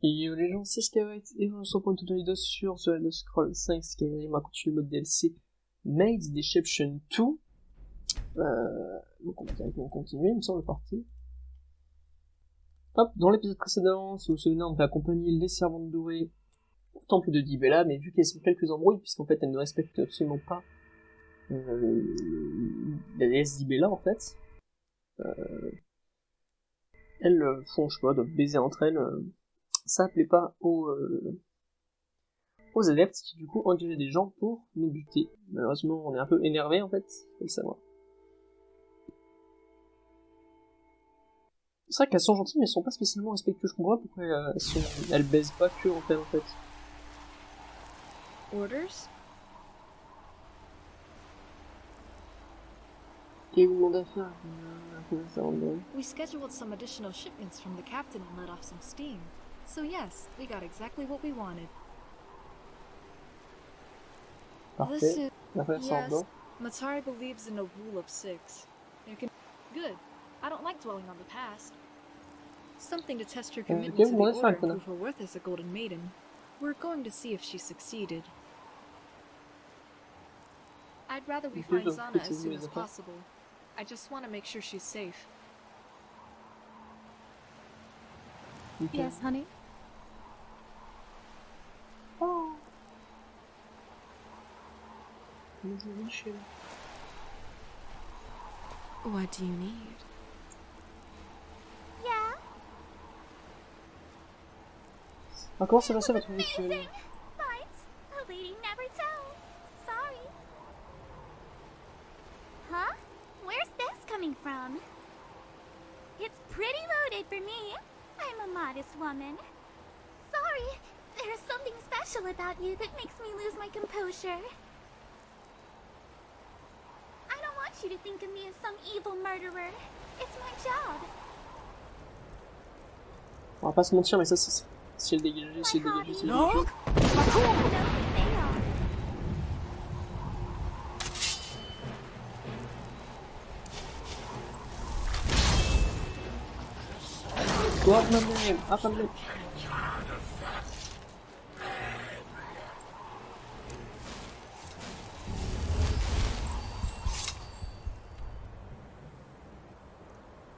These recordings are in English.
Et les gens, c'est SkyWhait, et on se reprend une toute vidéo sur The Elder Scrolls 5 Skyrim, on va continuer le mode DLC Maids Deception 2. Donc on va directement continuer, il me semble, partie. Hop, dans l'épisode précédent, si vous vous souvenez, on avait accompagné les servantes dorées au temple de Dibella, mais vu qu'elles sont quelques embrouilles, puisqu'en fait elles ne respectent absolument pas la déesse Dibella en fait, elles font, je sais pas, doivent baiser entre elles, ça plaît pas aux adeptes qui du coup ont engagé des gens pour nous buter. Malheureusement on est un peu énervé en fait, faut le savoir. C'est vrai qu'elles sont gentilles mais elles sont pas spécialement respectueuses, je comprends pas pourquoi elles baisent pas que entre elles en fait. Orders? Et vous demandez à faire We scheduled some additional shipments from the captain and let off some steam. So yes, we got exactly what we wanted. Parfait. Yes, Matari believes in a rule of 6. Good. I don't like dwelling on the past. Something to test your commitment to the order and prove her worth as a golden maiden. We're going to see if she succeeded. I'd rather we find Zana as soon as possible. I just want to make sure she's safe. Yes, honey? Oh. What do you need? Yeah? Ah, comment c'est passé votre rituel? But a lady never tells. Sorry. Huh? Where's this coming from? It's pretty loaded for me. I'm a modest woman. Sorry, there's something special about you that makes me lose my composure. I don't want you to think of me as some evil murderer. It's my job. On va pas se mentir, mais ça c'est le dégagé, c'est le dégagé, c'est le dégagé. Toi, même, attendez.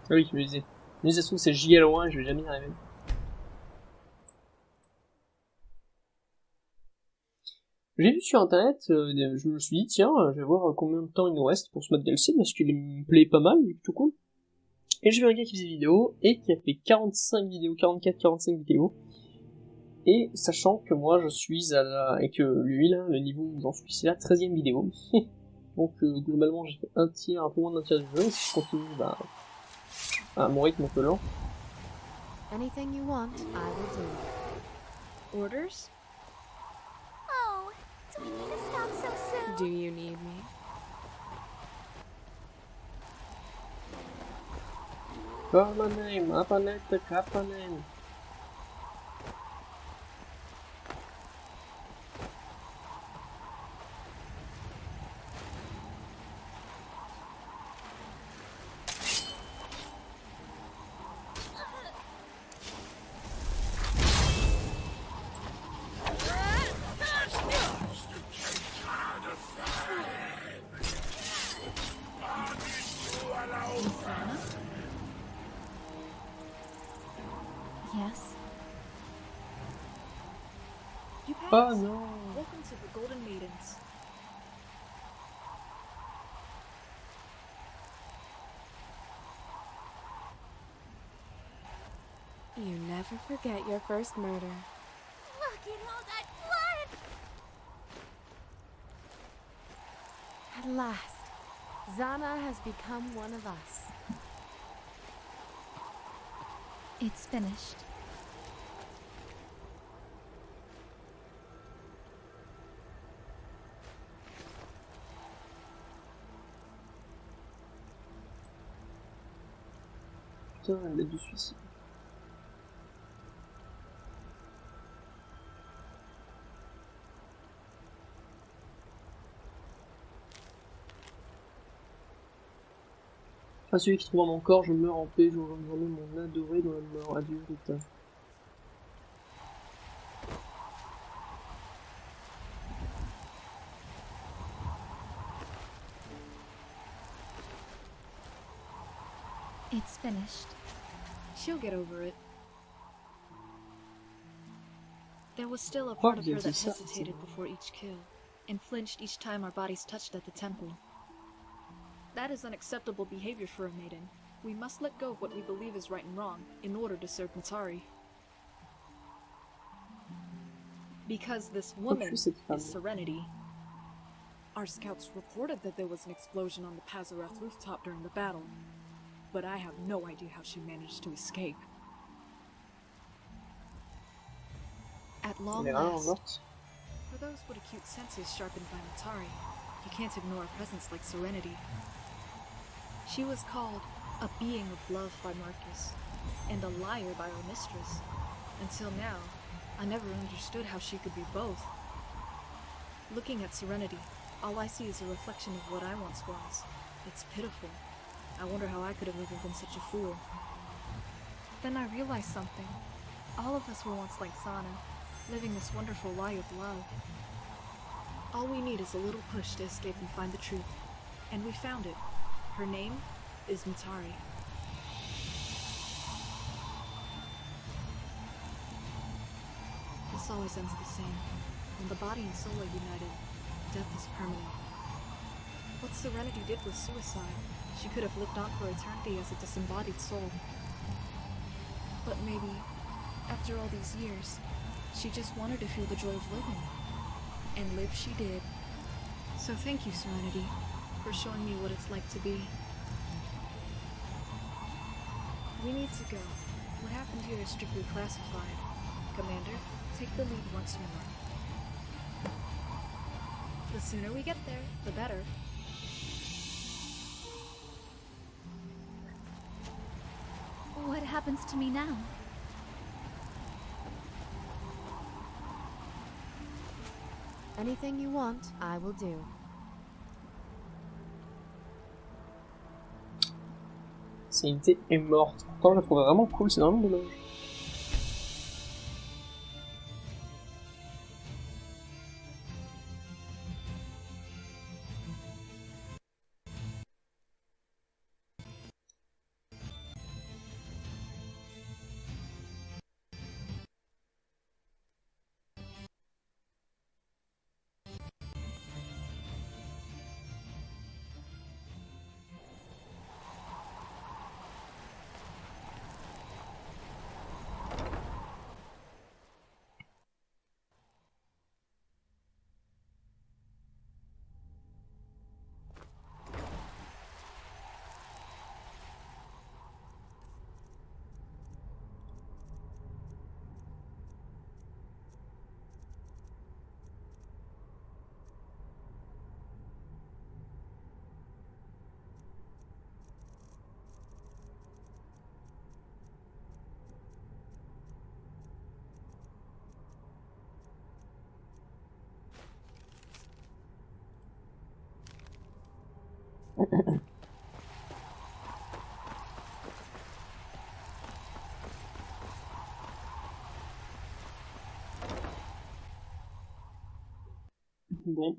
Ah oui, je me disais. Mais ça se trouve, c'est giga loin et je vais jamais y arriver. J'ai vu sur internet, je me suis dit, tiens, je vais voir combien de temps il nous reste pour ce mode DLC parce qu'il me plaît pas mal, il est plutôt cool. Et j'ai vu un gars qui faisait des vidéos et qui a fait 45 vidéos, 44-45 vidéos. Et sachant que moi je suis à la... et que lui là, le niveau où j'en suis, c'est la 13ème vidéo. Donc globalement j'ai fait un tiers, un peu moins d'un tiers du jeu, et si je continue, bah... à mon rythme un peu lent. Anything you want, I will do. Orders? Oh, do we need to stop so soon? Do you need me? Abonnez, Abonnez. Yes. You pass. Oh no! Welcome to the Golden Maidens. You never forget your first murder. Look at all that blood! At last, Zana has become one of us. It's finished. Putain, la lettre du suicide. À celui qui trouve mon corps, je meurs en paix, je remets mon adoré dans la mort. Adieu, putain. finished. She'll get over it. There was still a part of her that hesitated before each kill, and flinched each time our bodies touched at the temple. That is unacceptable behavior for a maiden. We must let go of what we believe is right and wrong in order to serve Matari. Because this woman is Serenity. Our scouts reported that there was an explosion on the Pazarath rooftop during the battle, but I have no idea how she managed to escape. At long last, for those with acute senses sharpened by Matari, you can't ignore a presence like Serenity. She was called a being of love by Marcus, and a liar by our mistress. Until now, I never understood how she could be both. Looking at Serenity, all I see is a reflection of what I once was. It's pitiful. I wonder how I could have ever been such a fool. Then I realized something. All of us were once like Sana, living this wonderful lie of love. All we need is a little push to escape and find the truth. And we found it. Her name is Matari. This always ends the same. When the body and soul are united, death is permanent. What Serenity did was suicide. She could have lived on for eternity as a disembodied soul. But maybe, after all these years, she just wanted to feel the joy of living. And live she did. So thank you, Serenity, for showing me what it's like to be. We need to go. What happened here is strictly classified. Commander, take the lead once more. The sooner we get there, the better. What happens to me now? Anything you want, I will do. Cette unité est morte. Pourtant, je la trouvais vraiment cool, c'est vraiment dommage. Bon.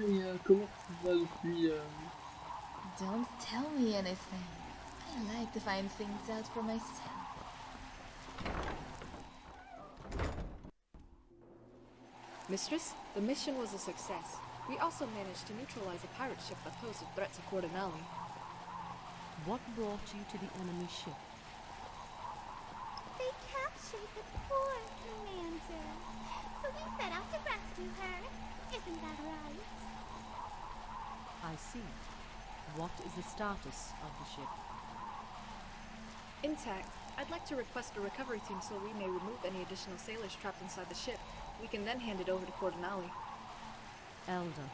Et comment tu vas depuis Don't tell me anything. I like to find things out for myself. Mistress, the mission was a success. We also managed to neutralize a pirate ship that posed a threat to Cordonelli. What brought you to the enemy ship? They captured the poor commander. So we set out to rescue her. Isn't that right? I see. What is the status of the ship? Intact. I'd like to request a recovery team so we may remove any additional sailors trapped inside the ship. We can then hand it over to Cordonelli. Elder,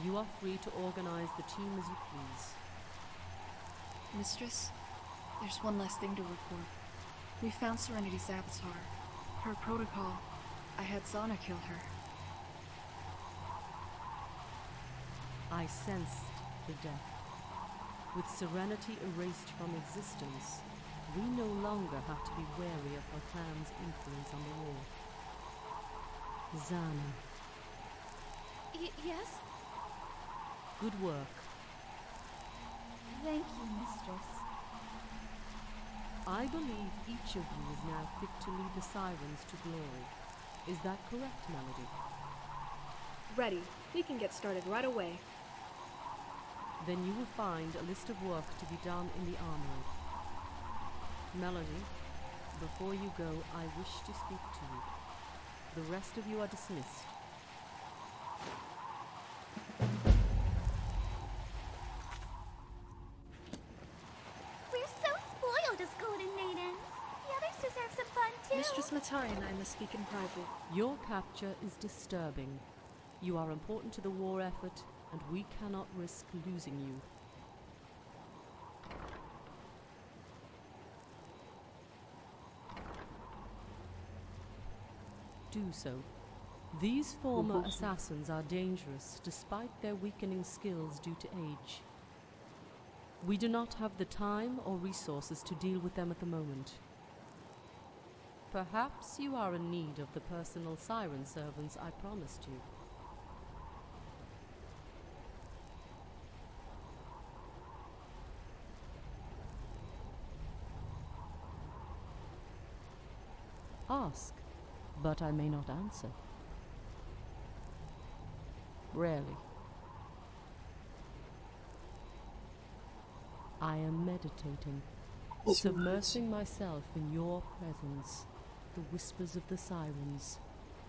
you are free to organize the team as you please. Mistress, there's one last thing to report. We found Serenity's avatar. Her protocol. I had Zana kill her. I sensed the death. With Serenity erased from existence, we no longer have to be wary of her clan's influence on the war. Zana. Yes? Good work. Thank you, Mistress. I believe each of you is now fit to lead the Sirens to glory. Is that correct, Melody? Ready. We can get started right away. Then you will find a list of work to be done in the armory. Melody, before you go, I wish to speak to you. The rest of you are dismissed. We're so spoiled as Golden Maidens. The others deserve some fun too. Mistress Matari and I must speak in private. Your capture is disturbing. You are important to the war effort, and we cannot risk losing you. Do so. These former assassins are dangerous despite their weakening skills due to age. We do not have the time or resources to deal with them at the moment. Perhaps you are in need of the personal siren servants I promised you. Ask, but I may not answer. Rarely. I am meditating, submersing myself in your presence, the whispers of the sirens,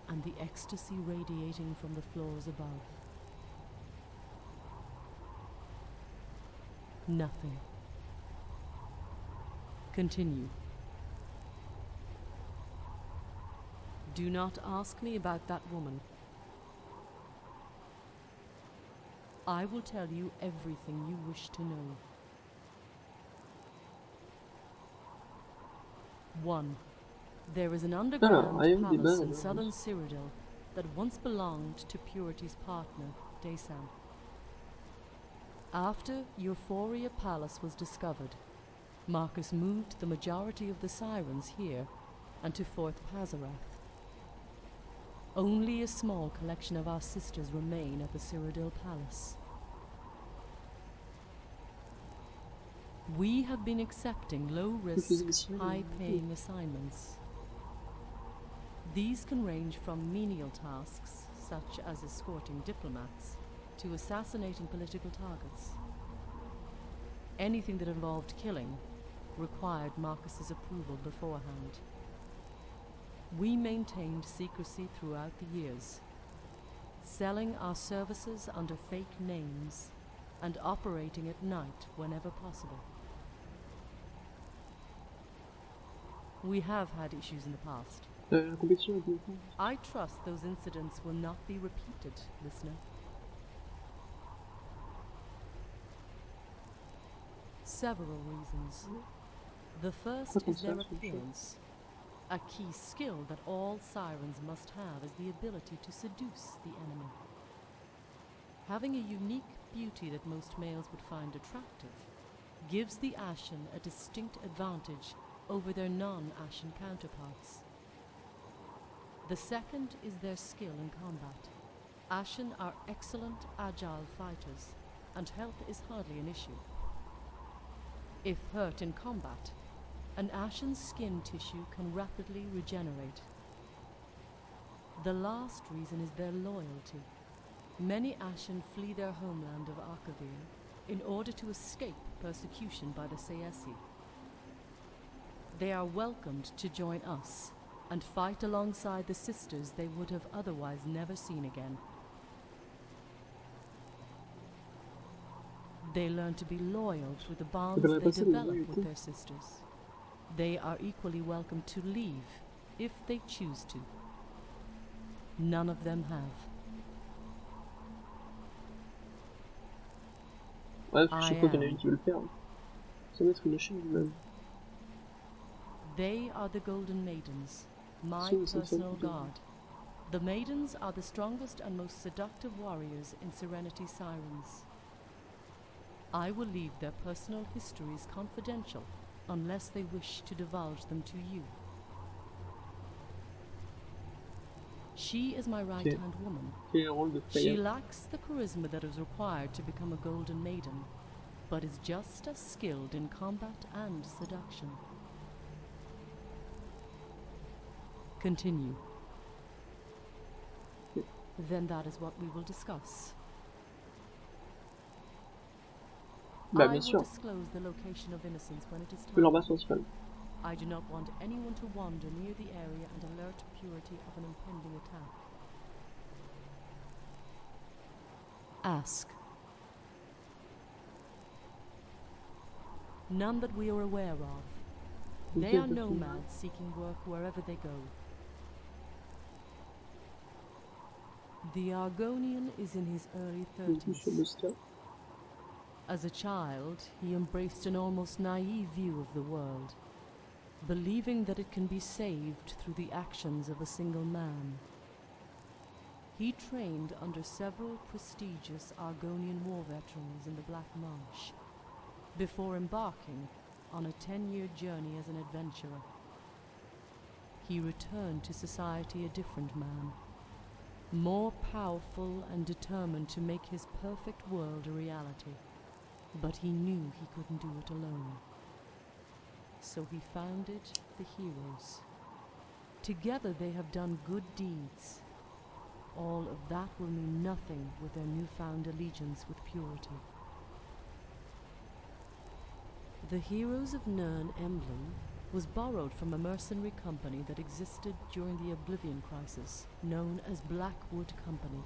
and the ecstasy radiating from the floors above. Nothing. Continue. Do not ask me about that woman. I will tell you everything you wish to know. 1. There is an underground palace in southern Cyrodiil that once belonged to Purity's partner, Daysam. After Euphoria Palace was discovered, Marcus moved the majority of the Sirens here and to Fort Pazarath. Only a small collection of our sisters remain at the Cyrodiil Palace. We have been accepting low-risk, high-paying assignments. These can range from menial tasks, such as escorting diplomats, to assassinating political targets. Anything that involved killing required Marcus's approval beforehand. We maintained secrecy throughout the years, selling our services under fake names and operating at night whenever possible. We have had issues in the past. I trust those incidents will not be repeated, listener. Several reasons. The first is their appearance. A key skill that all sirens must have is the ability to seduce the enemy. Having a unique beauty that most males would find attractive gives the Ashen a distinct advantage over their non-Ashen counterparts. The second is their skill in combat. Ashen are excellent, agile fighters, and health is hardly an issue. If hurt in combat, an Ashen's skin tissue can rapidly regenerate. The last reason is their loyalty. Many Ashen flee their homeland of Akavir in order to escape persecution by the Sayesi. They are welcomed to join us and fight alongside the sisters they would have otherwise never seen again. They learn to be loyal through the bonds they develop with their sisters. They are equally welcome to leave if they choose to. None of them have. Ouais, parce que chaque fois qu'il y en a une qui veut le faire, ça va être une chaîne du même. They are the Golden Maidens, my personal guard. The Maidens are the strongest and most seductive warriors in Serenity Sirens. I will leave their personal histories confidential unless they wish to divulge them to you. She is my right-hand woman. She lacks the charisma that is required to become a Golden Maiden, but is just as skilled in combat and seduction. Continue. Then that is what we will discuss. Bah, bien sûr. Disclose the location of innocence when it is time. Leur base principale. I do not want anyone to wander near the area and alert Purity of an impending attack. Ask. None that we are aware of. They are nomads seeking work wherever they go. The Argonian is in his early 30s. As a child, he embraced an almost naive view of the world, believing that it can be saved through the actions of a single man. He trained under several prestigious Argonian war veterans in the Black Marsh, before embarking on a 10-year journey as an adventurer. He returned to society a different man, more powerful and determined to make his perfect world a reality. But he knew he couldn't do it alone. So he founded the Heroes. Together they have done good deeds. All of that will mean nothing with their newfound allegiance with Purity. The Heroes of Nirn emblem was borrowed from a mercenary company that existed during the Oblivion Crisis, known as Blackwood Company.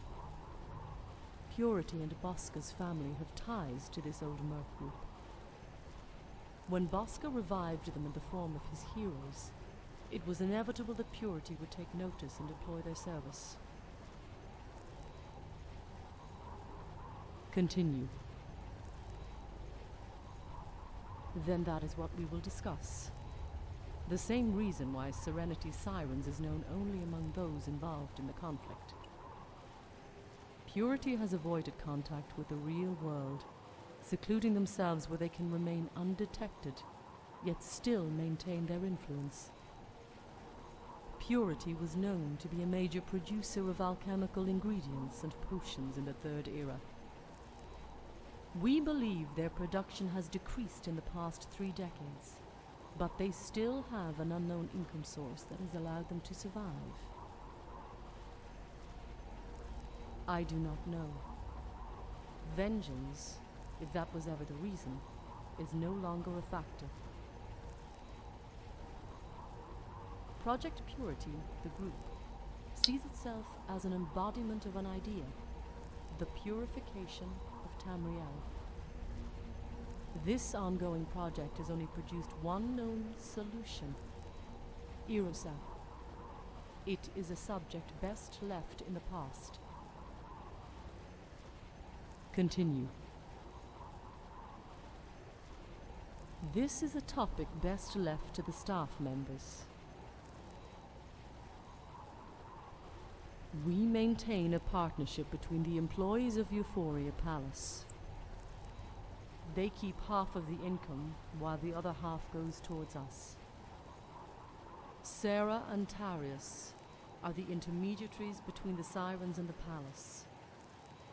Purity and Bosca's family have ties to this old merc group. When Bosca revived them in the form of his heroes, it was inevitable that Purity would take notice and deploy their service. Continue. Then that is what we will discuss. The same reason why Serenity Sirens is known only among those involved in the conflict. Purity has avoided contact with the real world, secluding themselves where they can remain undetected, yet still maintain their influence. Purity was known to be a major producer of alchemical ingredients and potions in the Third Era. We believe their production has decreased in the past 3 decades, but they still have an unknown income source that has allowed them to survive. I do not know. Vengeance, if that was ever the reason, is no longer a factor. Project Purity, the group, sees itself as an embodiment of an idea, the purification of Tamriel. This ongoing project has only produced one known solution, Irosa. It is a subject best left in the past. Continue. This is a topic best left to the staff members. We maintain a partnership between the employees of Euphoria Palace. They keep half of the income, while the other half goes towards us. Sarah and Tarius are the intermediaries between the Sirens and the Palace.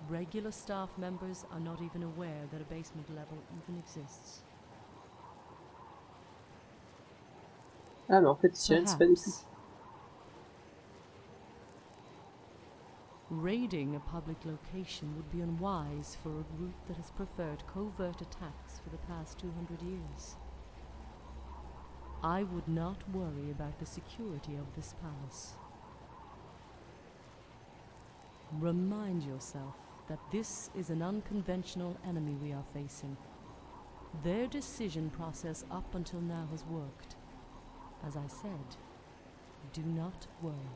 Regular staff members are not even aware that a basement level even exists. Ah, mais en fait, sirène, c'est pas des flics. Raiding a public location would be unwise for a group that has preferred covert attacks for the past 200 years. I would not worry about the security of this palace. Remind yourself that this is an unconventional enemy we are facing. Their decision process up until now has worked. As I said, do not worry.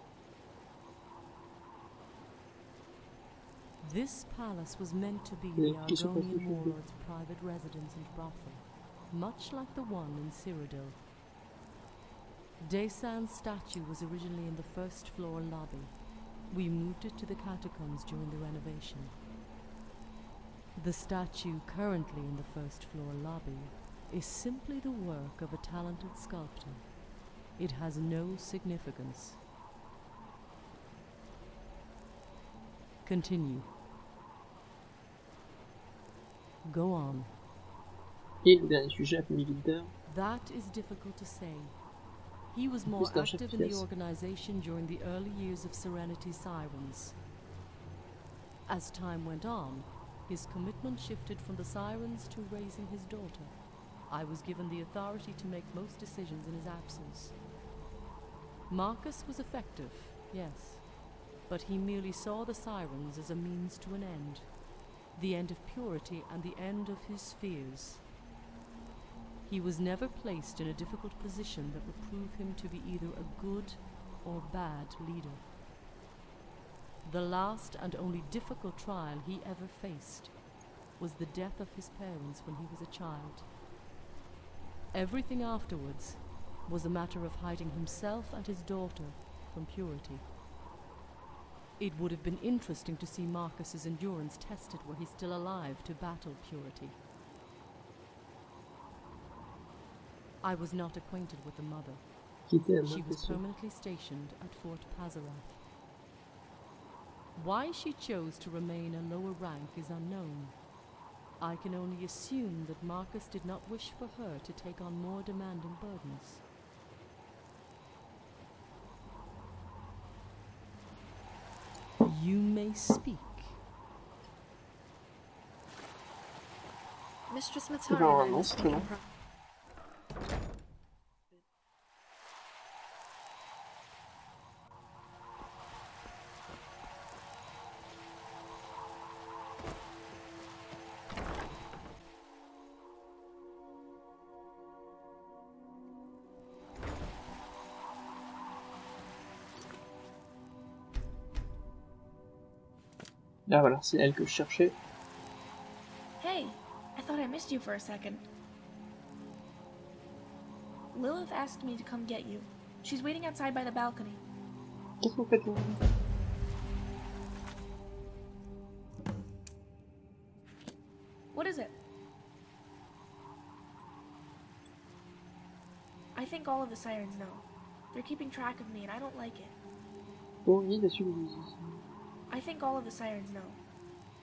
This palace was meant to be the Argonian warlord's private residence and brothel, much like the one in Cyrodiil. Desan's statue was originally in the first floor lobby. We moved it to the catacombs during the renovation. The statue currently in the first floor lobby is simply the work of a talented sculptor. It has no significance. Continue. Go on. Et le dernier sujet, militaire. That is difficult to say. He was more active in the organization during the early years of Serenity's Sirens. As time went on, his commitment shifted from the Sirens to raising his daughter. I was given the authority to make most decisions in his absence. Marcus was effective, yes, but he merely saw the Sirens as a means to an end. The end of purity and the end of his fears. He was never placed in a difficult position that would prove him to be either a good or bad leader. The last and only difficult trial he ever faced was the death of his parents when he was a child. Everything afterwards was a matter of hiding himself and his daughter from purity. It would have been interesting to see Marcus's endurance tested were he still alive to battle purity. I was not acquainted with the mother. She was permanently stationed at Fort Pazarath. Why she chose to remain a lower rank is unknown. I can only assume that Marcus did not wish for her to take on more demanding burdens. You may speak. Mistress Matari and I c'est très long. Là voilà, c'est elle que je cherchais. Hey, I thought I missed you for a second. Lilith asked me to come get you. She's waiting outside by the balcony. Qu'est-ce que vous faites là? What is it? I think all of the sirens know. They're keeping track of me and I don't like it. Bon, oui, bien sûr, vous dites. I think all of the sirens know.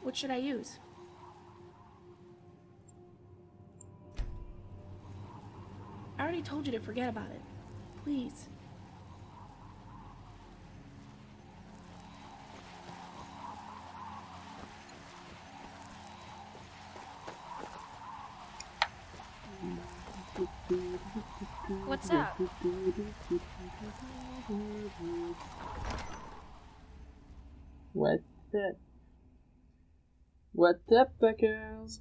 What should I use? I already told you to forget about it. Please. What's up? What the? What up, fuckers?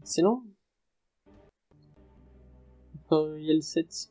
Excellent. Il y a le 7.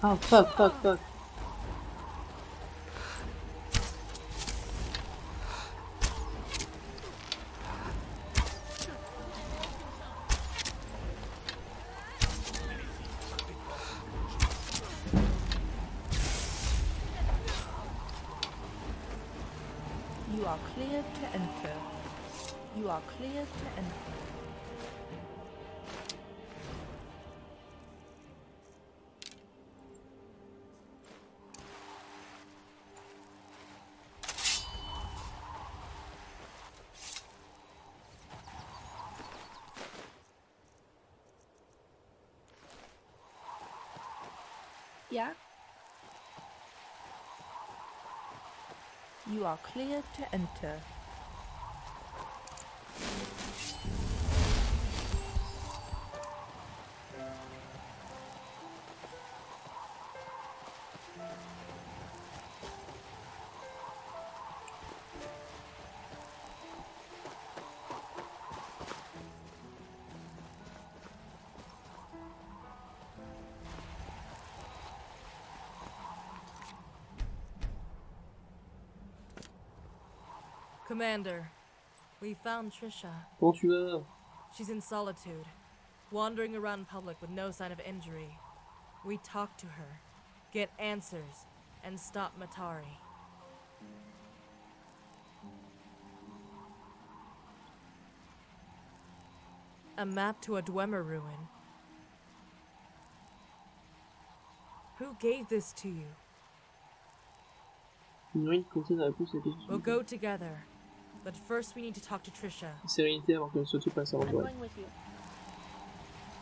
Oh, fuck. You are cleared to enter. You are cleared to enter. Yeah? You are cleared to enter. Commander, we found Trisha. Comment tu vas? She's in solitude, wandering around public with no sign of injury. We talk to her, get answers, and stop Matari. A map to a Dwemer ruin. Who gave this to you? Ignorer contient la réponse à la question. We'll go together, but first we need to talk to Trisha. Sérénité avant que le sauté passe avant I'm toi. going with you.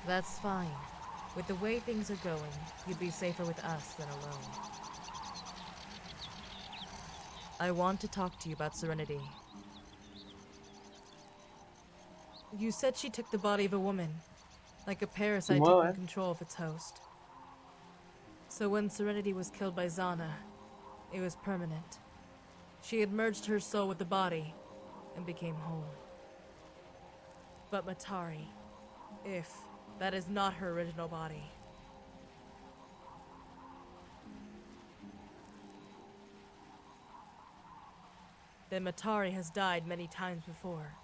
That's fine. With the way things are going, you'd be safer with us than alone. I want to talk to you about Serenity. You said she took the body of a woman, like a parasite taking control of its host. So when Serenity was killed by Zana, it was permanent. She had merged her soul with the body and became whole. But Matari, if that is not her original body. Then Matari has died many times before.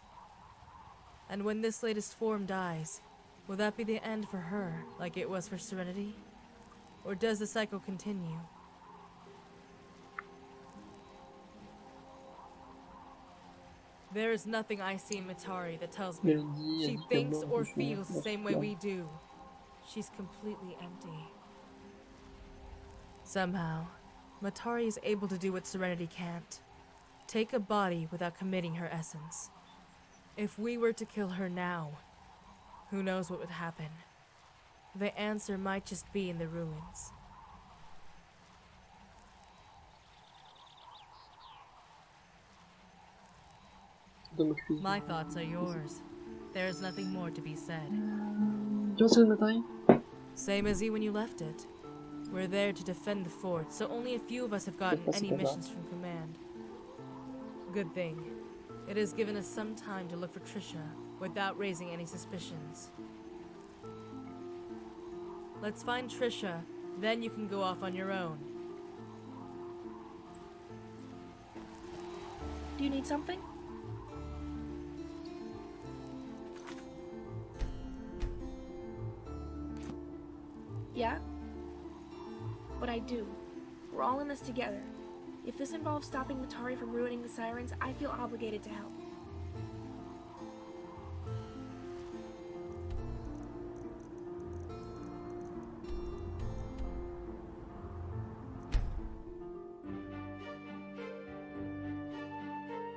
And when this latest form dies, will that be the end for her, like it was for Serenity? Or does the cycle continue? There is nothing I see in Matari that tells me she thinks or feels the same way we do. She's completely empty. Somehow, Matari is able to do what Serenity can't. Take a body without committing her essence. If we were to kill her now, who knows what would happen? The answer might just be in the ruins. My thoughts are yours. There's nothing more to be said. Same as you when you left it. We're there to defend the fort, so only a few of us have gotten any missions from command. Good thing. It has given us some time to look for Trisha without raising any suspicions. Let's find Trisha, then you can go off on your own. Do you need something? Yeah? But I do. We're all in this together. If this involves stopping Matari from ruining the sirens, I feel obligated to help.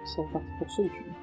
C'est parti pour solitude.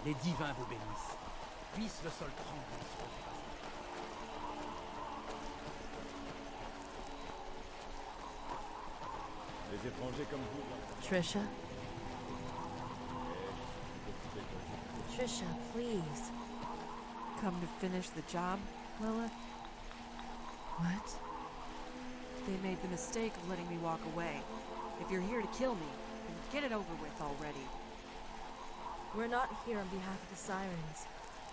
Les divins vous bénissent. Puisse le sol trembler sur le passage. Les étrangers comme vous... Trisha? Trisha, please. Come to finish the job, Lilith? What? They made the mistake of letting me walk away. If you're here to kill me, then get it over with already. We're not here on behalf of the Sirens.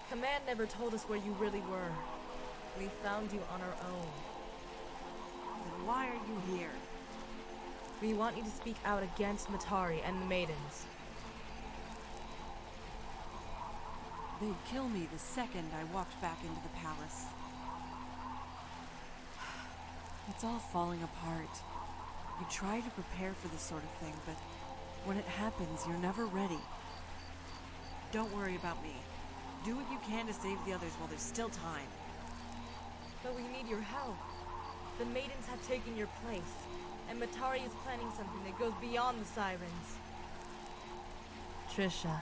Command never told us where you really were. We found you on our own. Then why are you here? We want you to speak out against Matari and the Maidens. They'd kill me the second I walked back into the palace. It's all falling apart. You try to prepare for this sort of thing, but when it happens, you're never ready. Don't worry about me. Do what you can to save the others while there's still time. But we need your help. The Maidens have taken your place, and Matari is planning something that goes beyond the Sirens. Trisha,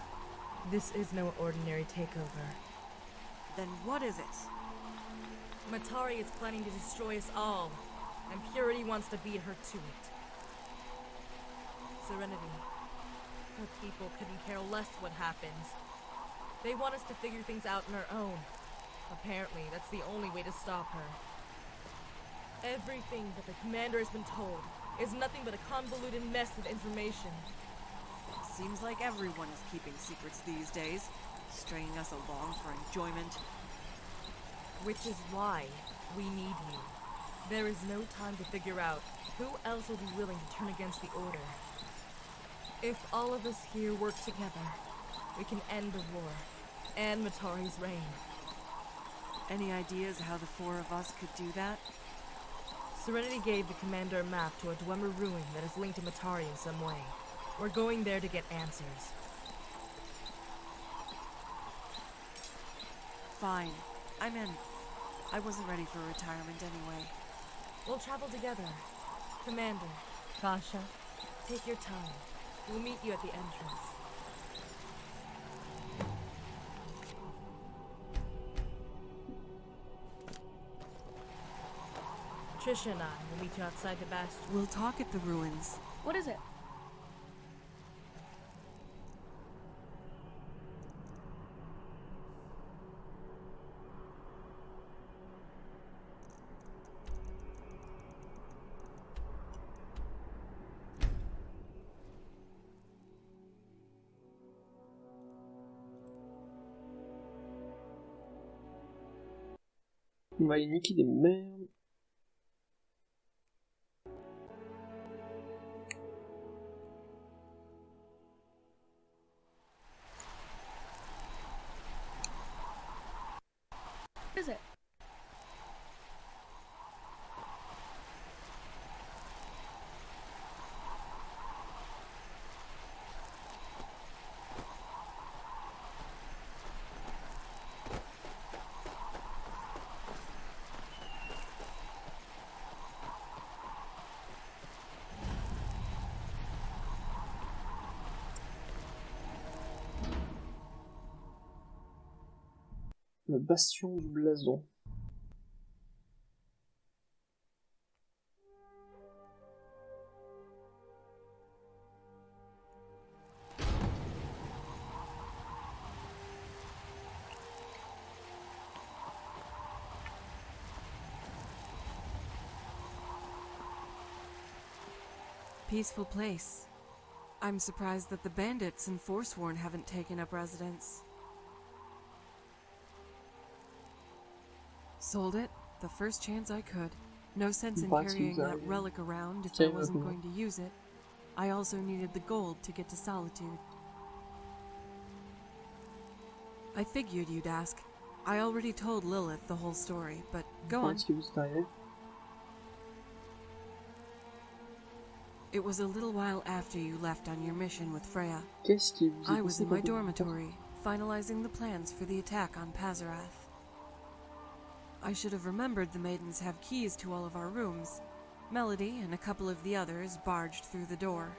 this is no ordinary takeover. Then what is it? Matari is planning to destroy us all, and Purity wants to beat her to it. Serenity, her people couldn't care less what happens. They want us to figure things out on our own. Apparently, that's the only way to stop her. Everything that the commander has been told is nothing but a convoluted mess of information. Seems like everyone is keeping secrets these days, stringing us along for enjoyment. Which is why we need you. There is no time to figure out who else will be willing to turn against the Order. If all of us here work together, we can end the war and Matari's reign. Any ideas how the four of us could do that? Serenity gave the commander a map to a Dwemer ruin that is linked to Matari in some way. We're going there to get answers. Fine. I'm in. I wasn't ready for retirement anyway. We'll travel together. Commander, Kasha, take your time. We'll meet you at the entrance. Trisha and I will meet you outside the bastion. We'll talk at the ruins. What is it? On va aller niquer des merdes. What is it? Le bastion du blason. Peaceful place. I'm surprised that the bandits and Forsworn haven't taken up residence. Sold it the first chance I could. No sense in carrying that relic around if I wasn't going to use it. I also needed the gold to get to Solitude. I figured you'd ask. I already told Lilith the whole story, but go on. It was a little while after you left on your mission with Freya. I was in my dormitory, finalizing the plans for the attack on Pazarath. I should have remembered the maidens have keys to all of our rooms. Melody and a couple of the others barged through the door.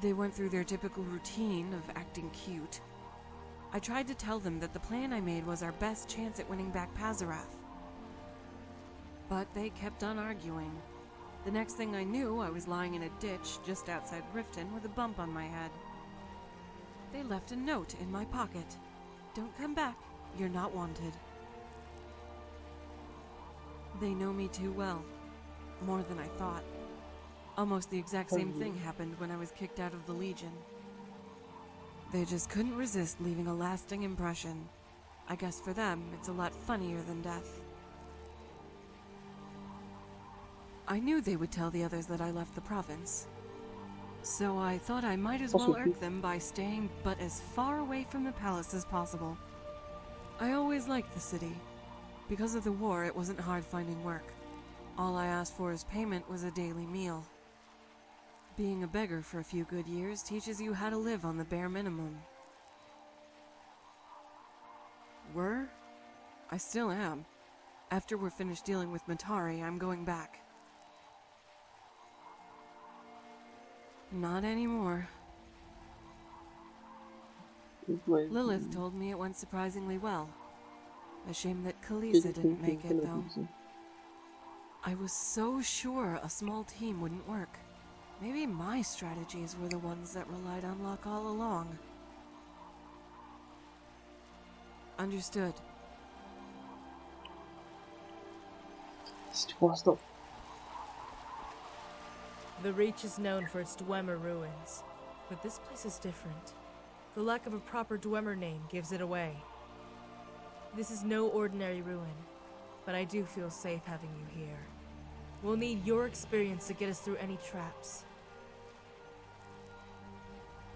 They went through their typical routine of acting cute. I tried to tell them that the plan I made was our best chance at winning back Pasarath. But they kept on arguing. The next thing I knew, I was lying in a ditch just outside Riften with a bump on my head. They left a note in my pocket. Don't come back, you're not wanted. They know me too well. More than I thought. Almost the exact same thing happened when I was kicked out of the Legion. They just couldn't resist leaving a lasting impression. I guess for them, it's a lot funnier than death. I knew they would tell the others that I left the province. So I thought I might as well irk them by staying but as far away from the palace as possible. I always liked the city. Because of the war, it wasn't hard finding work. All I asked for as payment was a daily meal. Being a beggar for a few good years teaches you how to live on the bare minimum. I still am. After we're finished dealing with Matari, I'm going back. Not anymore. Lilith told me it went surprisingly well. A shame that Kalisa didn't make it, though. I was so sure a small team wouldn't work. Maybe my strategies were the ones that relied on luck all along. Understood. The Reach is known for its Dwemer ruins, but this place is different. The lack of a proper Dwemer name gives it away. This is no ordinary ruin, but I do feel safe having you here. We'll need your experience to get us through any traps.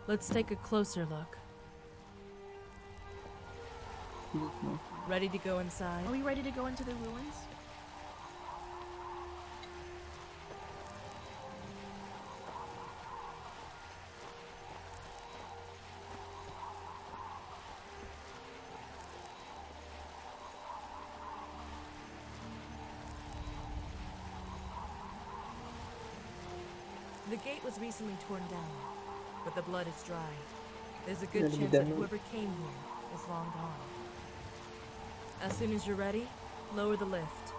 Let's take a closer look. Ready to go inside? Are we ready to go into the ruins? The gate was recently torn down, but the blood is dry. There's a good chance that whoever came here is long gone. As soon as you're ready, lower the lift.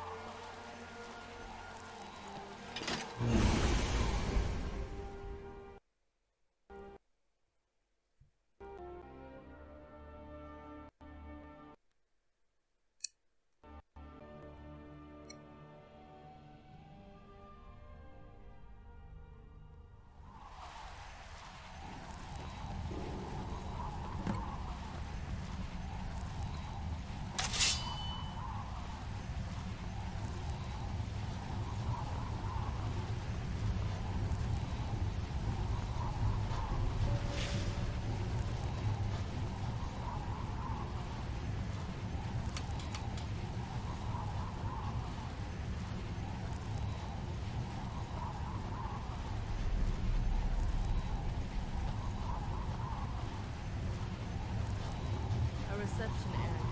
Reception area.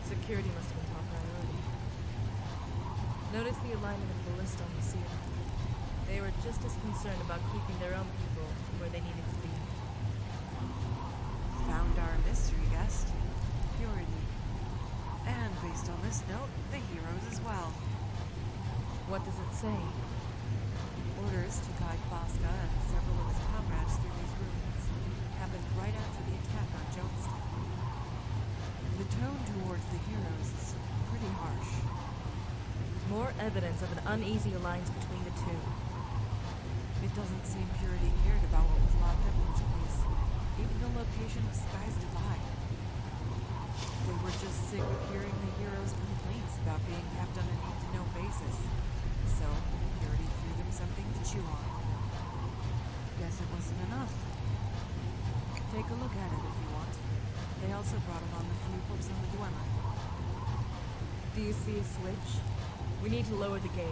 Security must have been top priority. Notice the alignment of the list on the ceiling. They were just as concerned about keeping their own people where they needed to be. Found our mystery guest, Purity. And based on this note, the heroes as well. What does it say? Orders to guide Bosca and several of his comrades through these ruins happened right after the attack on Jonestown. The tone towards the heroes is pretty harsh. More evidence of an uneasy alliance between the two. It doesn't seem Purity cared about what was locked up in this place, even the location of Sky's Divide. They were just sick of hearing the heroes' complaints about being kept on a need-to-know basis, so Purity threw them something to chew on. Guess it wasn't enough. Take a look at it if you want. They also brought along a few books on the Dwemer. Do you see a switch? We need to lower the gate.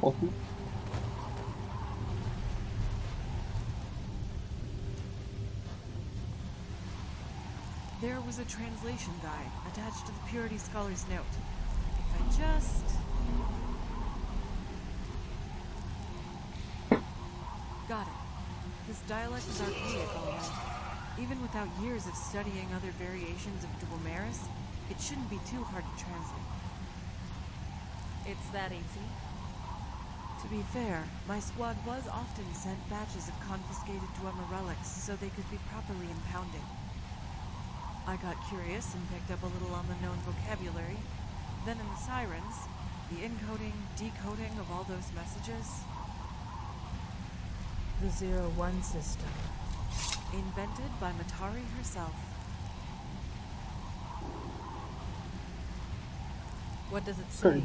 tranquille. There was a translation guide attached to the Purity Scholar's note. If I just... Got it. This dialect is archaic, all right. Even without years of studying other variations of Dwemeris, it shouldn't be too hard to translate. It's that easy? To be fair, my squad was often sent batches of confiscated Dwemer relics so they could be properly impounded. I got curious and picked up a little on the known vocabulary. Then in the Sirens, the encoding, decoding of all those messages. The 0-1 system. Invented by Matari herself. What does it say?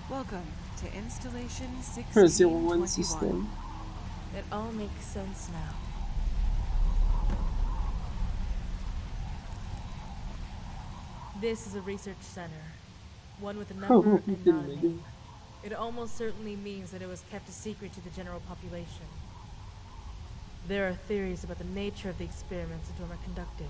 Welcome to installation 1621. 0-1 system. It all makes sense now. This is a research center. One with a number and not a name. It almost certainly means that it was kept a secret to the general population. There are theories about the nature of the experiments the Dwemer conducted.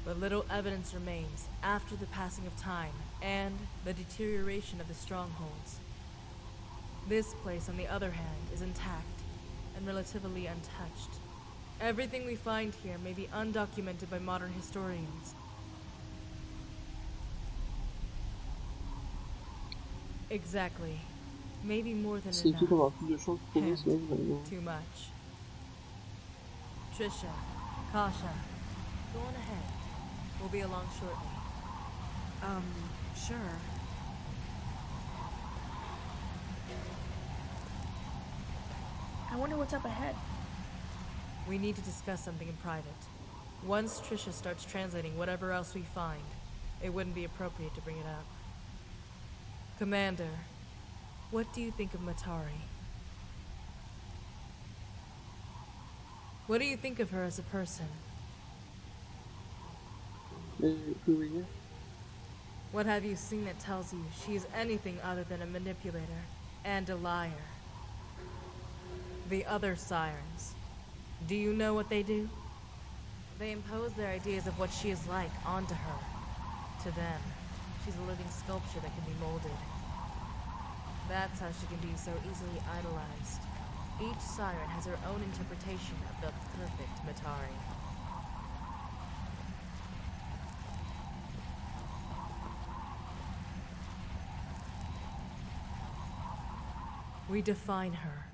But little evidence remains after the passing of time and the deterioration of the strongholds. This place, on the other hand, is intact and relatively untouched. Everything we find here may be undocumented by modern historians. Exactly. Maybe more than enough. Too much. Trisha, Kasha, go on ahead. We'll be along shortly. Sure. I wonder what's up ahead. We need to discuss something in private. Once Trisha starts translating whatever else we find, it wouldn't be appropriate to bring it up. Commander, what do you think of Matari? What do you think of her as a person? What have you seen that tells you she is anything other than a manipulator and a liar? The other sirens, do you know what they do? They impose their ideas of what she is like onto her. To them, she's a living sculpture that can be molded. That's how she can be so easily idolized. Each siren has her own interpretation of the perfect Matari. We define her.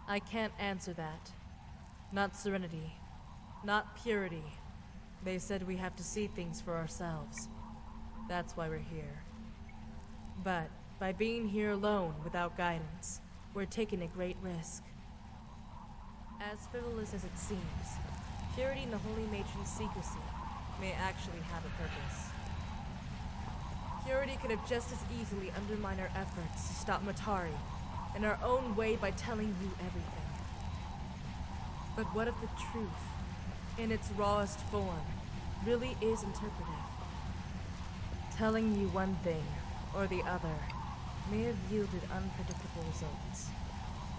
I can't answer that. Not serenity. Not purity. They said we have to see things for ourselves. That's why we're here. But by being here alone without guidance, we're taking a great risk. As frivolous as it seems, purity and the Holy Matron's secrecy may actually have a purpose. Purity could have just as easily undermined our efforts to stop Matari in our own way by telling you everything. But what if the truth, in its rawest form, really is interpretive? Telling you one thing or the other may have yielded unpredictable results.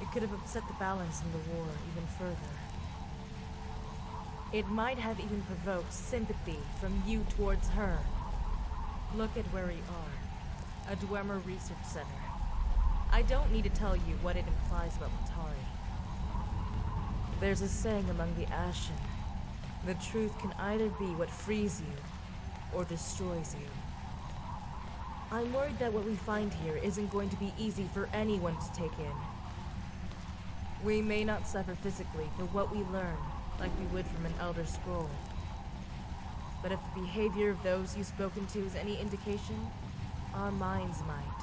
It could have upset the balance in the war even further. It might have even provoked sympathy from you towards her. Look at where we are, a Dwemer research center. I don't need to tell you what it implies about Matari. There's a saying among the Ashen. The truth can either be what frees you or destroys you. I'm worried that what we find here isn't going to be easy for anyone to take in. We may not suffer physically for what we learn, like we would from an Elder Scroll. But if the behavior of those you've spoken to is any indication, our minds might.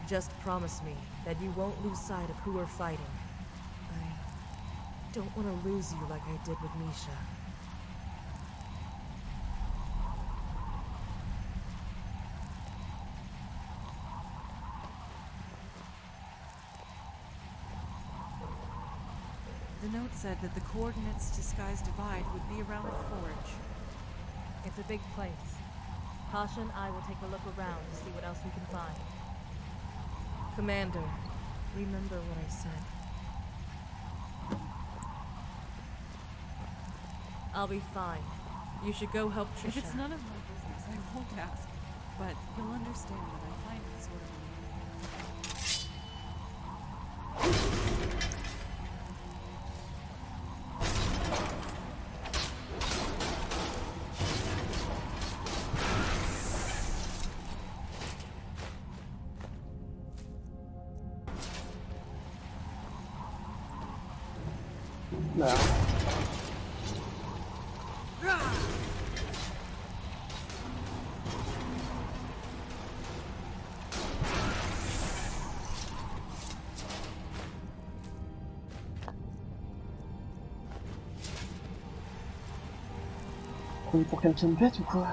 Just promise me that you won't lose sight of who we're fighting. I don't want to lose you like I did with Misha. The note said that the coordinates to Sky's Divide would be around the forge. It's a big place. Caution, I will take a look around to see what else we can find. Commander, remember what I said. I'll be fine. You should go help Trisha. If it's none of my business, I won't ask. But you'll understand that I find it sort of Bah. On est pour quelqu'un de bête ou quoi?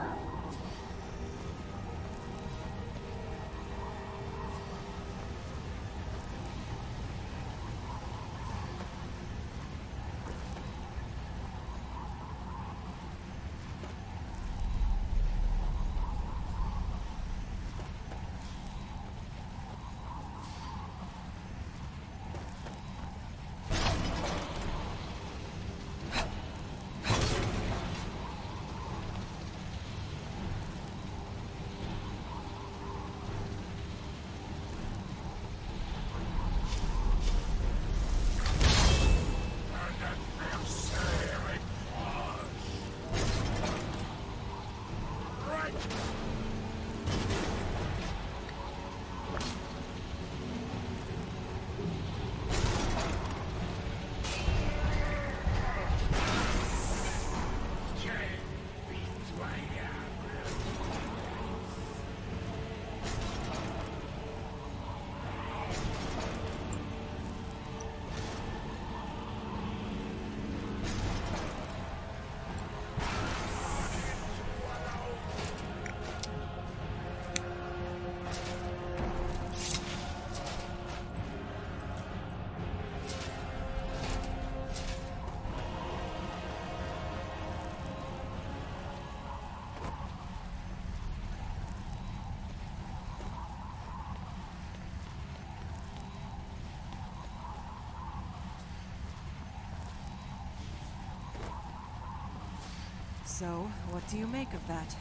So, what do you make of that?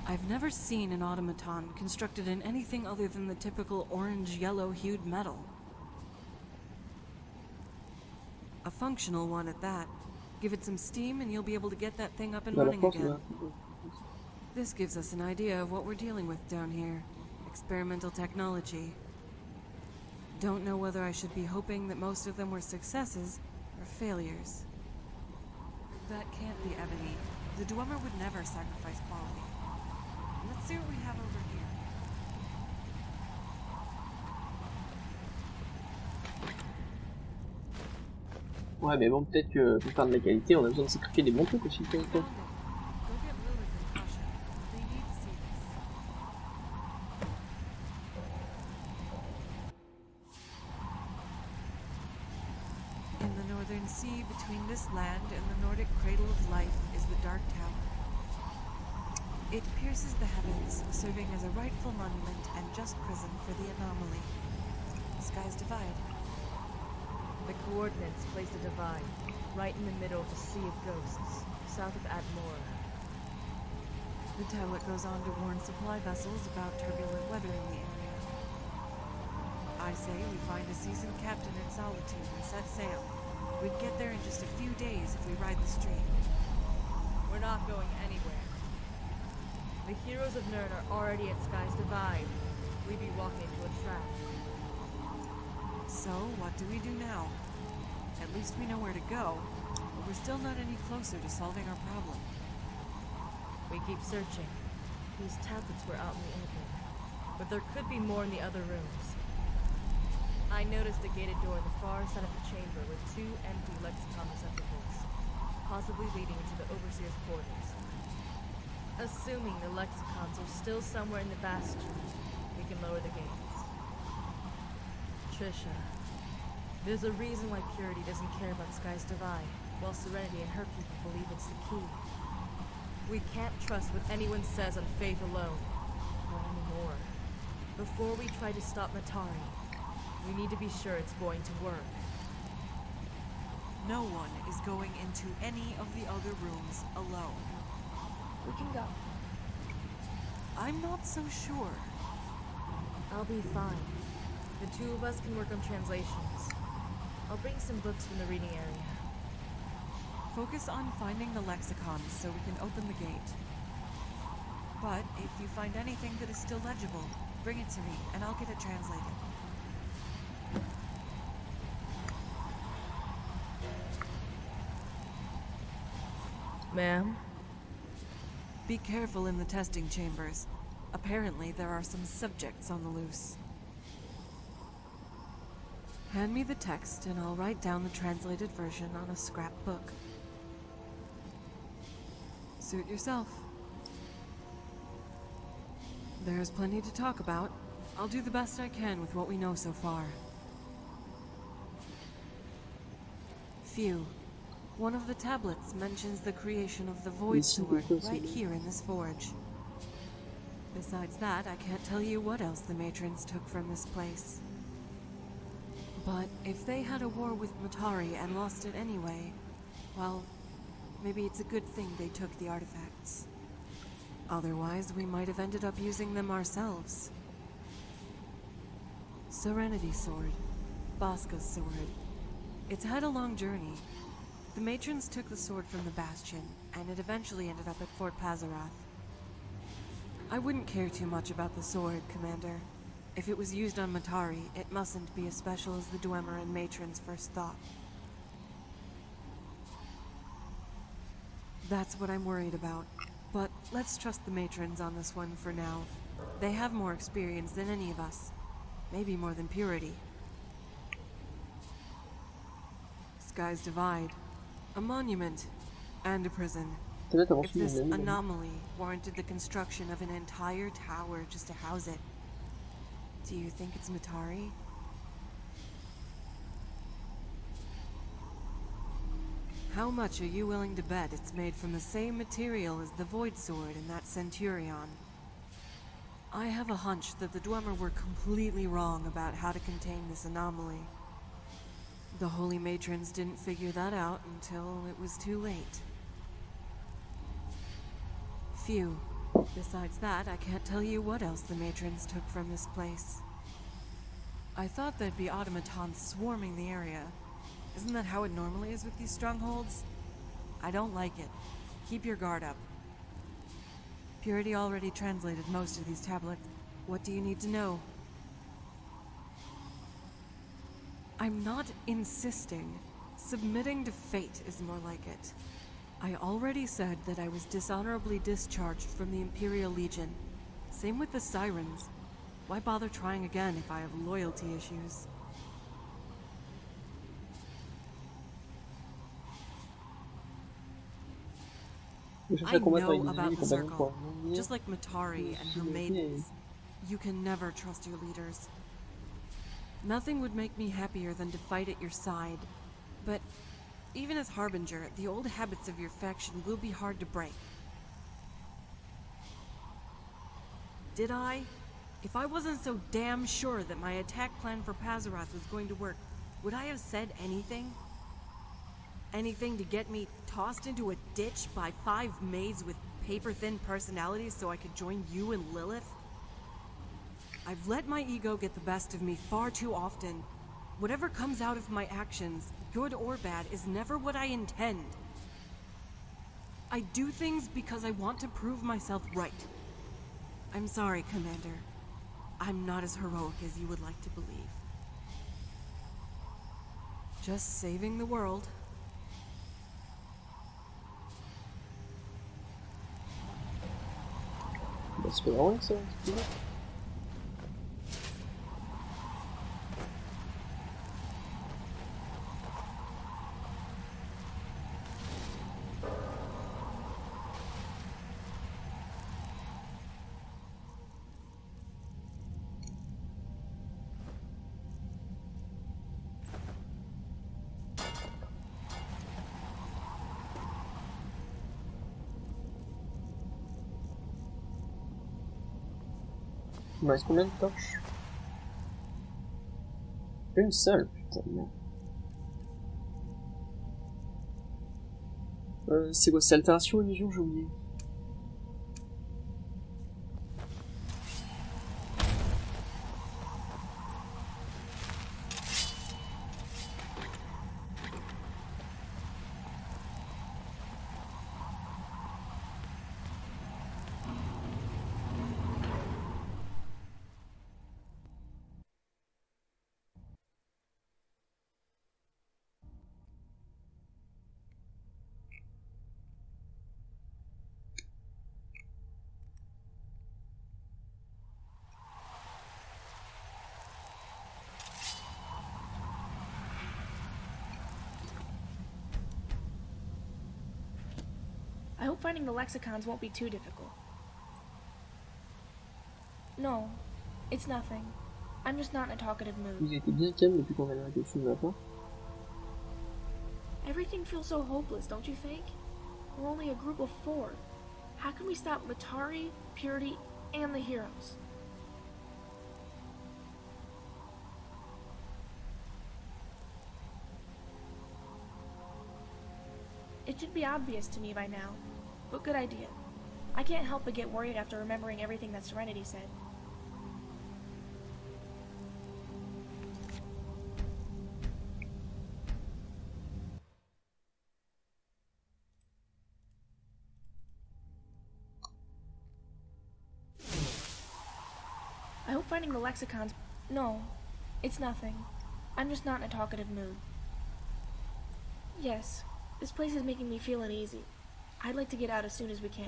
I've never seen an automaton constructed in anything other than the typical orange-yellow hued metal. A functional one at that. Give it some steam and you'll be able to get that thing up and running again. This gives us an idea of what we're dealing with down here. Experimental technology. Don't know whether I should be hoping that most of them were successes or failures. That can't be Ebony. The Dwemer would never sacrifice quality. Let's see what we have over here. Ouais, mais bon, peut-être que pour faire de la qualité, on a besoin de sacrifier des bons trucs aussi. Sea between this land and the Nordic cradle of life is the Dark Tower. It pierces the heavens, serving as a rightful monument and just prison for the anomaly. Skies divide. The coordinates place a divide, right in the middle of the Sea of Ghosts, south of Admora. The tablet goes on to warn supply vessels about turbulent weather in the area. I say we find a seasoned captain in Solitude and set sail. We'd get there in just a few days if we ride the stream. We're not going anywhere. The heroes of Nirn are already at Sky's Divide. We'd be walking into a trap. So, what do we do now? At least we know where to go, but we're still not any closer to solving our problem. We keep searching. These tablets were out in the open, but there could be more in the other rooms. I noticed a gated door in the far side of the chamber with 2 empty lexicon receptacles, possibly leading into the Overseer's quarters. Assuming the lexicons are still somewhere in the bastion, we can lower the gates. Trisha, There's a reason why Purity doesn't care about Sky's Divide, while Serenity and her people believe it's the key. We can't trust what anyone says on faith alone. Not anymore. Before we try to stop Matari, we need to be sure it's going to work. No one is going into any of the other rooms alone. We can go. I'm not so sure. I'll be fine. The two of us can work on translations. I'll bring some books from the reading area. Focus on finding the lexicon so we can open the gate. But if you find anything that is still legible, bring it to me and I'll get it translated. Ma'am? Be careful in the testing chambers. Apparently there are some subjects on the loose. Hand me the text and I'll write down the translated version on a scrap book. Suit yourself. There's plenty to talk about. I'll do the best I can with what we know so far. Phew. One of the tablets mentions the creation of the Void Sword right here in this forge. Besides that, I can't tell you what else the matrons took from this place. But if they had a war with Matari and lost it anyway, well, maybe it's a good thing they took the artifacts. Otherwise, we might have ended up using them ourselves. Serenity's sword. Baska's sword. It's had a long journey. The matrons took the sword from the Bastion, and it eventually ended up at Fort Pazarath. I wouldn't care too much about the sword, Commander. If it was used on Matari, it mustn't be as special as the Dwemer and matrons first thought. That's what I'm worried about. But let's trust the matrons on this one for now. They have more experience than any of us. Maybe more than Purity. Sky's Divide. A monument. And a prison. If this anomaly warranted the construction of an entire tower just to house it, do you think it's Matari? How much are you willing to bet it's made from the same material as the Void Sword in that Centurion? I have a hunch that the Dwemer were completely wrong about how to contain this anomaly. The Holy Matrons didn't figure that out until it was too late. Phew. Besides that, I can't tell you what else the Matrons took from this place. I thought there'd be automatons swarming the area. Isn't that how it normally is with these strongholds? I don't like it. Keep your guard up. Purity already translated most of these tablets. What do you need to know? I'm not insisting. Submitting to fate is more like it. I already said that I was dishonorably discharged from the Imperial Legion. Same with the Sirens. Why bother trying again if I have loyalty issues? I know about the Circle. Just like Matari and her maidens. You can never trust your leaders. Nothing would make me happier than to fight at your side. But even as Harbinger, the old habits of your faction will be hard to break. Did I? If I wasn't so damn sure that my attack plan for Pazarath was going to work, would I have said anything? Anything to get me tossed into a ditch by 5 maids with paper-thin personalities so I could join you and Lilith? I've let my ego get the best of me far too often. Whatever comes out of my actions, good or bad, is never what I intend. I do things because I want to prove myself right. I'm sorry, Commander. I'm not as heroic as you would like to believe. Just saving the world. Espérons que ça. Il me reste combien de torches? Une seule, putain de merde. C'est quoi, c'est altération ou illusion, j'ai oublié. I hope finding the lexicons won't be too difficult. No, it's nothing. I'm just not in a talkative mood. Vous étiez bien calme depuis qu'on a arrêté dessus le matin. Everything feels so hopeless, don't you think? We're only a group of 4. How can we stop Matari, Purity, and the heroes? It should be obvious to me by now, but good idea. I can't help but get worried after remembering everything that Serenity said. I hope finding the lexicons... No, it's nothing. I'm just not in a talkative mood. Yes, this place is making me feel uneasy. I'd like to get out as soon as we can.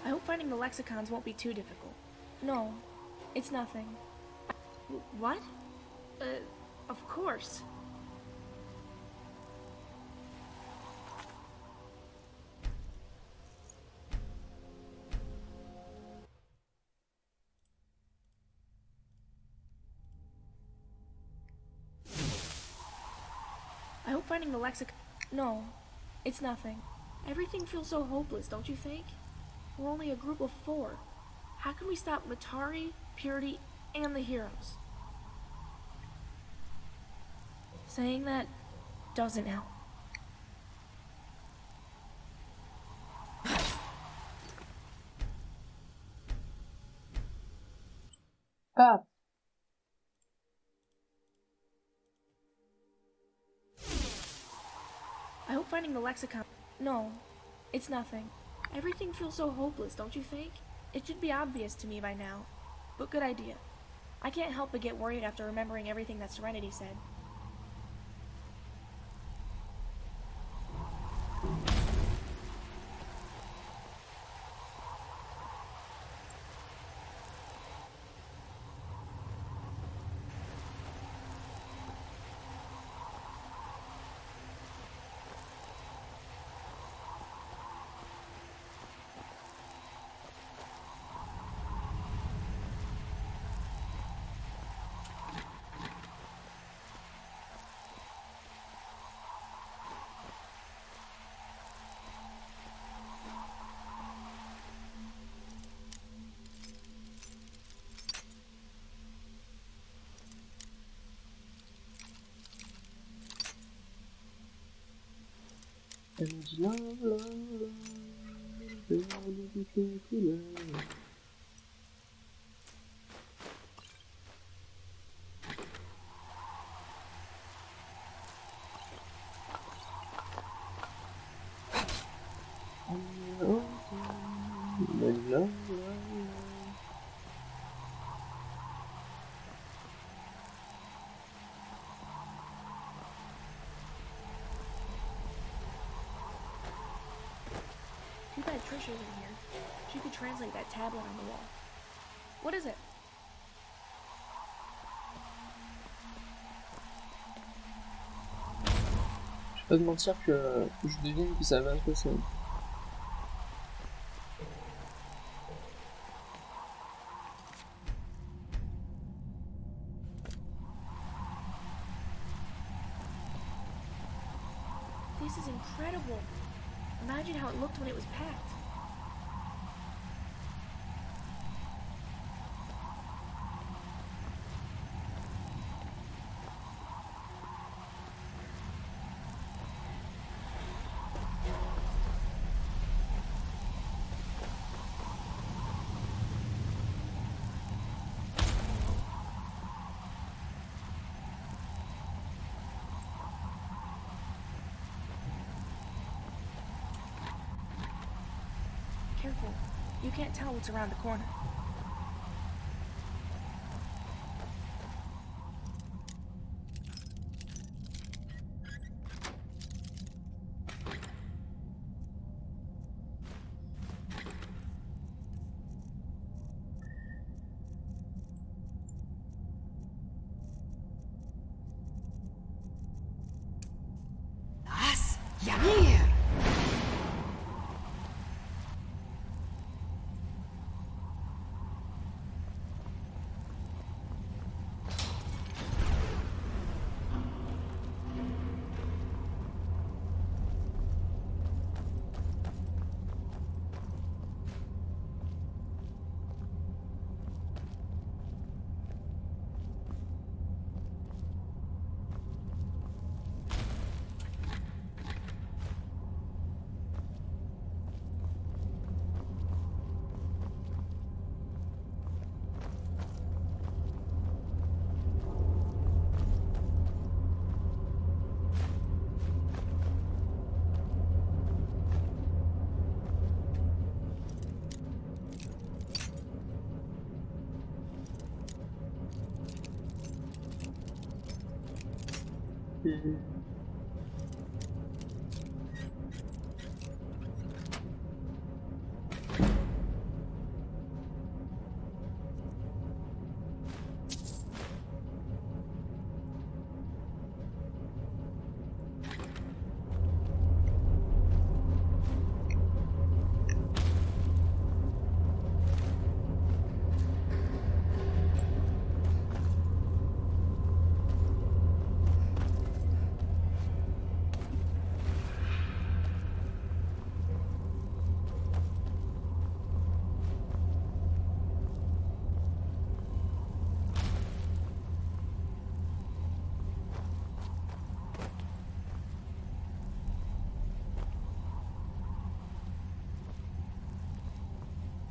I hope finding the lexicons won't be too difficult. No, it's nothing. What? Of course. I hope finding the lexicon... No, it's nothing. Everything feels so hopeless, don't you think? We're only a group of 4. How can we stop Matari, Purity, and the heroes? Saying that doesn't help. Ah. I hope finding the lexicon... No, it's nothing. Everything feels so hopeless, don't you think? It should be obvious to me by now, but good idea. I can't help but get worried after remembering everything that Serenity said. Elle me dit la la la, de toutes les couleurs. La la la. Too bad Trisha's in here. She could translate that tablet on the wall. What is it? Je vais pas te mentir que je devine que ça va se passer. incredible. Imagine how it looked when it was packed. Careful. You can't tell what's around the corner.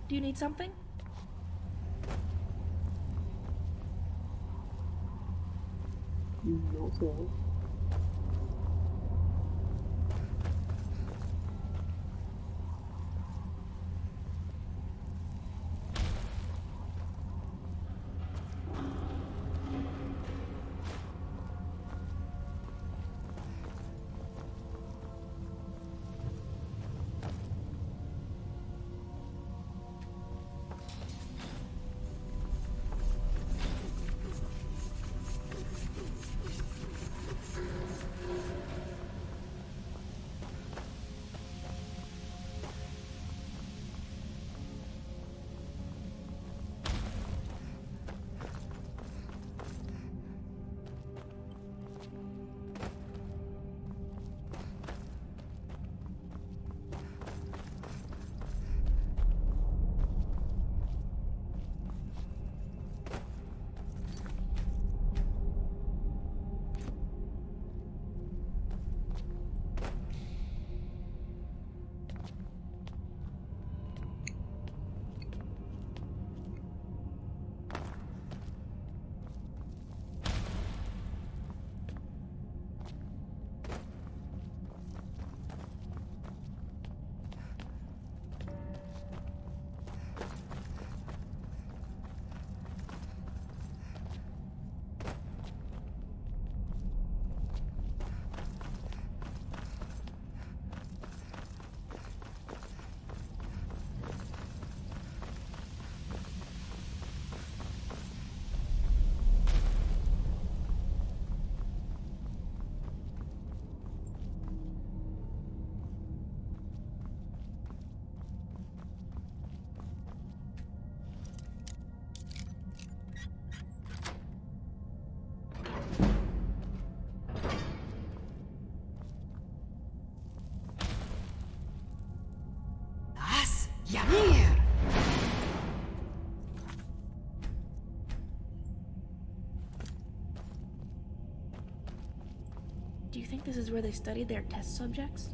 Do you need something? No, c'est vrai. Do you think this is where they studied their test subjects?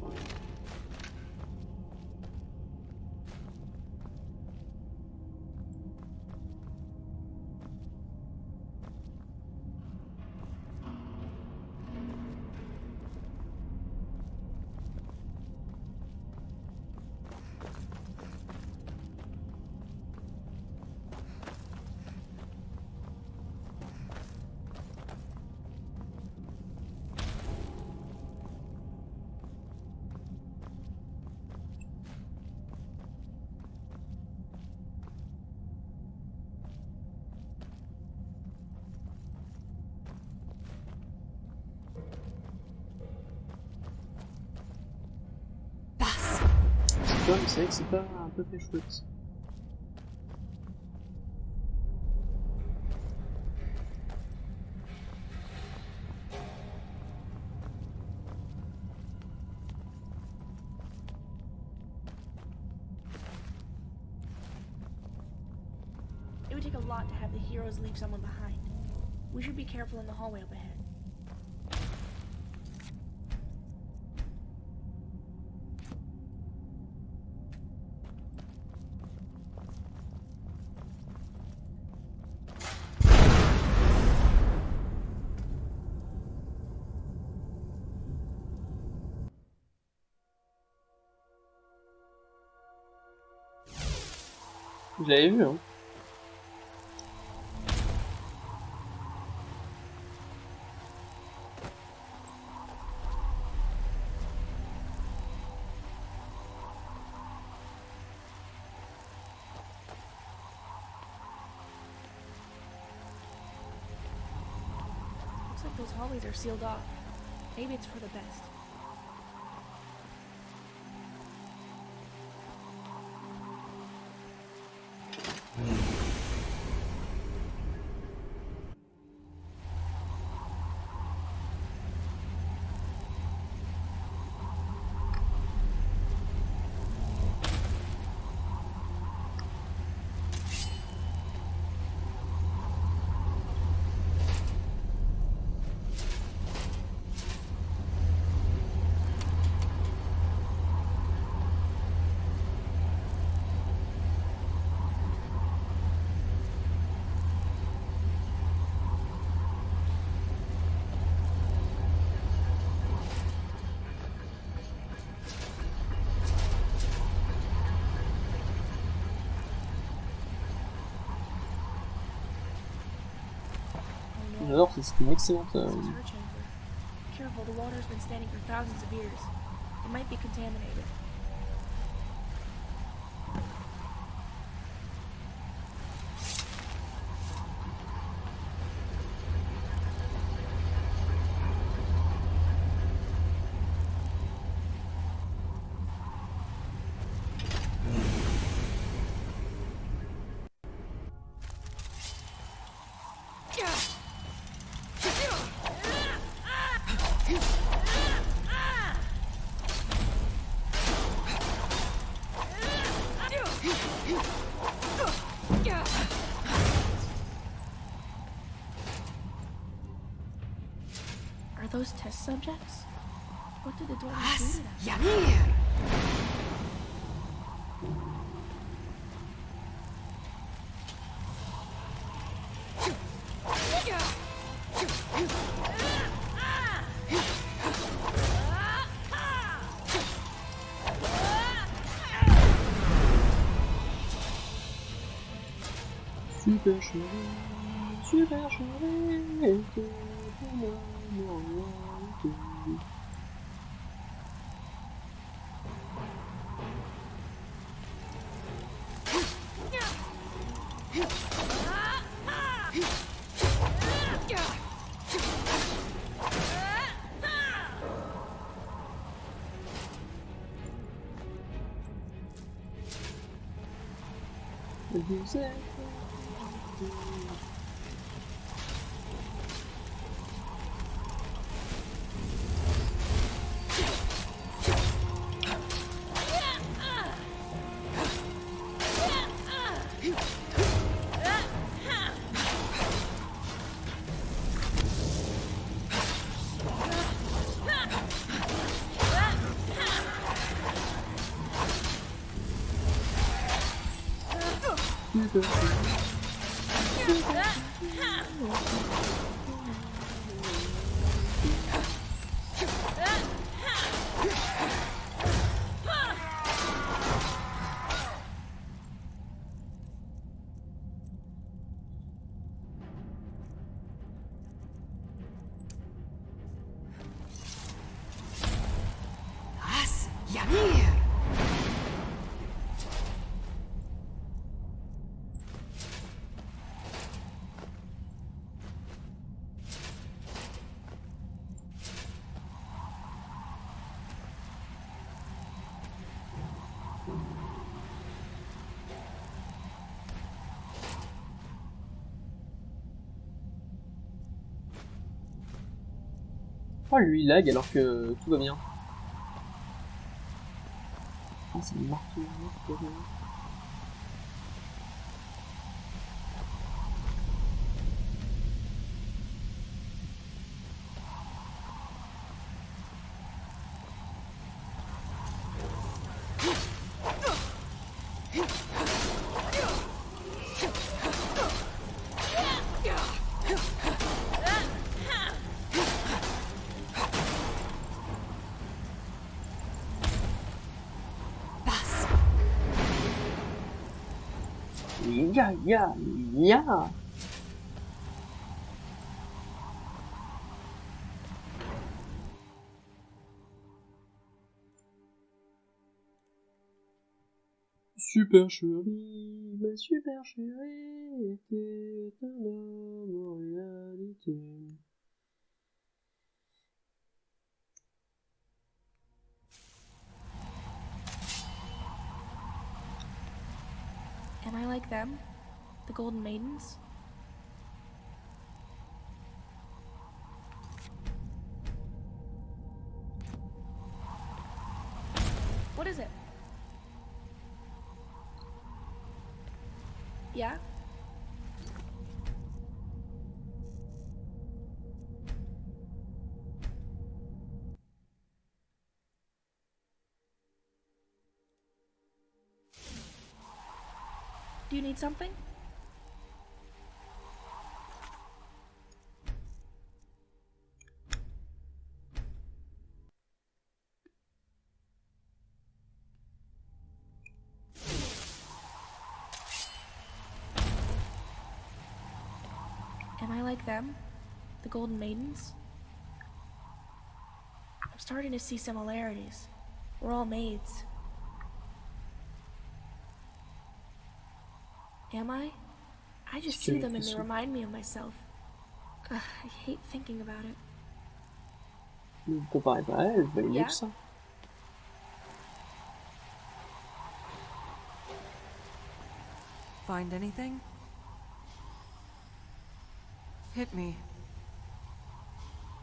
Mais c'est vrai que c'est pas un peu fait chouette. It would take a lot to have the heroes leave someone behind. We should be careful in the hallway up ahead. Vous l'avez vu, hein? Looks like those hallways are sealed off. Maybe it's for the best. Alors, c'est une excellente. Careful, the water's been standing for thousands of years. It might be contaminated. Are those test subjects? What did the dwarves do to them? Super chérie, super chérie, pour moi, vous êtes. Oh, lui il lag alors que tout va bien. Ah, c'est le marteau. Ya. Super chérie, ma super chérie était un homme en réalité. Am I like them? The Golden Maidens? What is it? Yeah? Do you need something? Am I like them? The Golden Maidens? I'm starting to see similarities. We're all maids. Am I? I just see them and they remind me of myself. Ugh, I hate thinking about it. Yeah? Find anything? Hit me.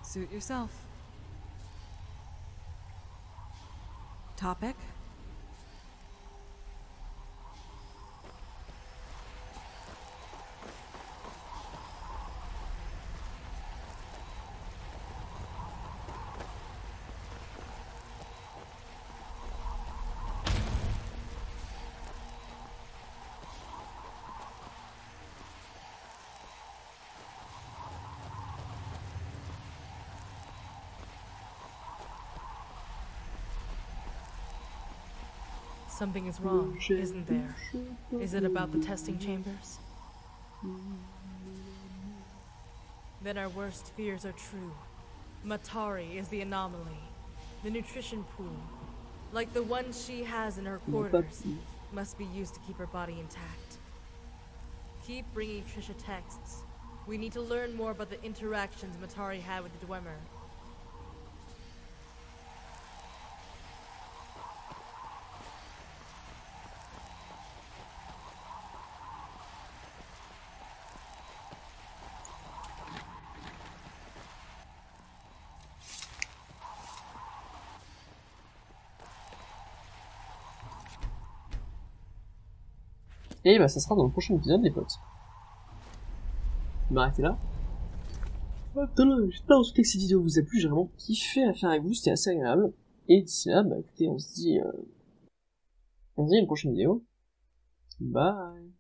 Suit yourself. Topic? Something is wrong, isn't there? Is it about the testing chambers? Then our worst fears are true. Matari is the anomaly. The nutrition pool, like the one she has in her quarters, must be used to keep her body intact. Keep bringing Trisha texts. We need to learn more about the interactions Matari had with the Dwemer. Et bah ça sera dans le prochain épisode les potes. Je vais m'arrêter là. J'espère en tout cas que cette vidéo vous a plu, j'ai vraiment kiffé à faire avec vous, c'était assez agréable. Et d'ici là, bah écoutez, on se dit à une prochaine vidéo. Bye.